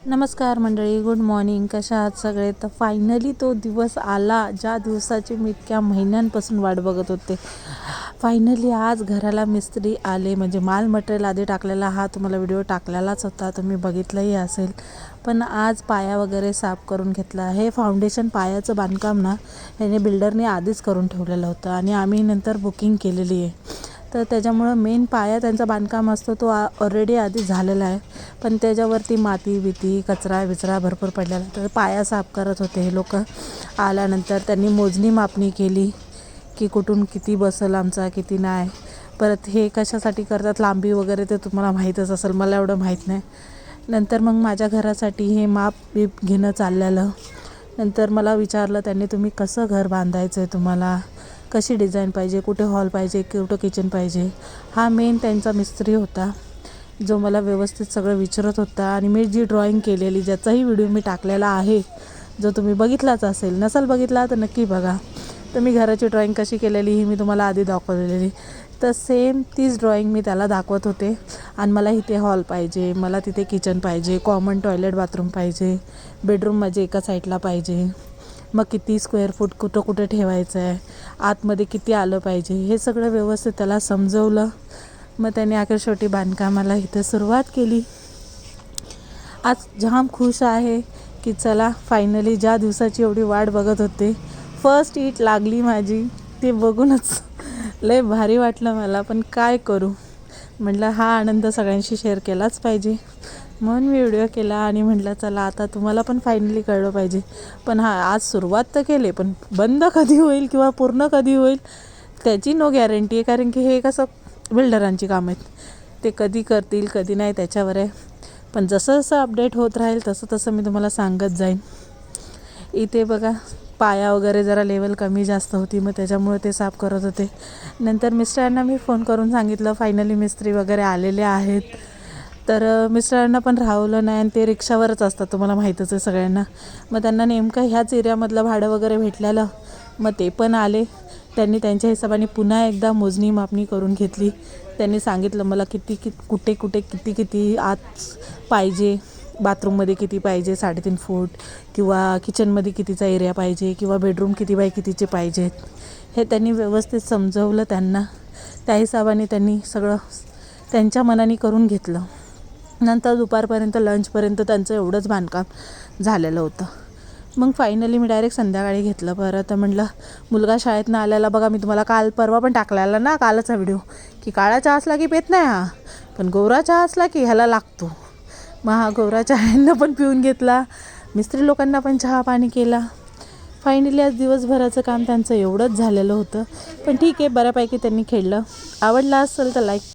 नमस्कार मंडळी, good morning. कशा आहात सगळे? तर फायनली तो दिवस आला ज्या दिवसाची मी इतक्या महिन्यांपासून वाट बघत होते. फायनली आज घराला मिस्त्री आले. म्हणजे माल मटेरियल आधी टाकलेला हा तुम्हाला व्हिडिओ टाकलेलाच होता, तुम्ही बघितलंही असेल. पण आज पाया वगैरे साफ करून घेतला. हे फाउंडेशन पायाचं बांधकाम ना ह्याने बिल्डरने आधीच करून ठेवलेलं होतं आणि आम्ही नंतर बुकिंग केलेली आहे. तर त्याच्यामुळं मेन पाया त्यांचा बांधकाम असतो तो ऑलरेडी आधी झालेला आहे. पण त्याच्यावरती माती बिती कचरा भरपूर पडलेला. तर पाया साफ करत होते हे लोक. आल्यानंतर त्यांनी मोजणी मापणी केली की कुठून किती बसेल आमचा, किती नाही. परत हे कशासाठी करतात लांबी वगैरे ते तुम्हाला माहीतच असेल, मला एवढं माहीत नाही. नंतर मग माझ्या घरासाठी हे माप बीप घेणं चाललेलं. नंतर मला विचारलं त्यांनी, तुम्ही कसं घर बांधायचं आहे, तुम्हाला कशी डिझाईन पाहिजे, कुठे हॉल पाहिजे, कुठं किचन पाहिजे. हा मेन त्यांचा मिस्त्री होता जो मला व्यवस्थित सगळं विचारत होता. आणि मी जी ड्रॉईंग केलेली, ज्याचाही व्हिडिओ मी टाकलेला आहे, जो तुम्ही बघितलाच असेल, नसेल बघितला तर नक्की बघा. तर मी घराची ड्रॉईंग कशी केलेली ही मी तुम्हाला आधी दाखवलेली. तर सेम तीच ड्रॉईंग मी त्याला दाखवत होते. आणि मला इथे हॉल पाहिजे, मला तिथे किचन पाहिजे, कॉमन टॉयलेट बाथरूम पाहिजे, बेडरूम माझे एका साईडला पाहिजे, मग किती स्क्वेअर फूट कुठं कुठे ठेवायचं आहे, आतमध्ये किती आलं पाहिजे, हे सगळं व्यवस्थित त्याला समजवलं. मग त्याने अखेर शेवटी बांधकामाला इथं सुरुवात केली. आज जाम खुश आहे की चला फायनली ज्या दिवसाची एवढी वाट बघत होते, फर्स्ट ईट लागली माझी. ते बघूनच लय भारी वाटलं मला. पण काय करू, म्हटलं हा आनंद सगळ्यांशी शेअर केलाच पाहिजे, म्हणून मी व्हिडिओ केला. आणि म्हटलं चला आता तुम्हाला पण फायनली कळलं पाहिजे. पण आज सुरुवात तर केली, पण बंद कधी होईल किंवा पूर्ण कधी होईल त्याची नो गॅरंटी आहे. कारण की हे कसं बिल्डरांची कामं आहेत, ते कधी करतील कधी नाही त्याच्यावर आहे. पण जसं जसं अपडेट होत राहील तसं तसं मी तुम्हाला सांगत जाईन. इथे बघा पाया वगैरे जरा लेवल कमी जास्त होती, मग त्याच्यामुळे ते साफ करत होते. नंतर मिस्टरांना मी फोन करून सांगितलं फायनली मिस्त्री वगैरे आलेले आहेत. तर मिस्टरांना पण राहवलं नाही आणि ते रिक्षावरच असतात, तुम्हाला माहीतच आहे सगळ्यांना. मग त्यांना नेमकं ह्याच एरियामधलं भाडं वगैरे भेटलेलं, मग ते पण आले. त्यांनी त्यांच्या हिशोबाने पुन्हा एकदा मोजणी मापणी करून घेतली. त्यांनी सांगितलं मला कुठे किती आत पाहिजे, बाथरूममध्ये किती पाहिजे 3.5 फूट, किंवा किचनमध्ये कितीचा एरिया पाहिजे, किंवा बेडरूम किती बाय कितीचे पाहिजेत, हे त्यांनी व्यवस्थित समजवलं त्यांना. त्या हिशोबाने त्यांनी सगळं त्यांच्या मनाने करून घेतलं. नंतर दुपारपर्यंत लंचपर्यंत त्यांचं एवढंच बांधकाम झालेलं होतं. मग फायनली मी डायरेक्ट संध्याकाळी घेतलं. परत म्हटलं मुलगा शाळेतनं आल्याला, बघा मी तुम्हाला काल परवा पण टाकलेला ना कालचा व्हिडिओ, की काळा चहा असला की पेत नाही हा, पण गोरा चहा असला की ह्याला लागतो. मग हा गोरा चहा पण पिऊन घेतला, मिस्त्री लोकांना पण चहा पाणी केला. फायनली आज दिवसभराचं काम त्यांचं एवढंच झालेलं होतं. पण ठीक आहे, बऱ्यापैकी त्यांनी खेळलं. आवडला असेल तर लाईक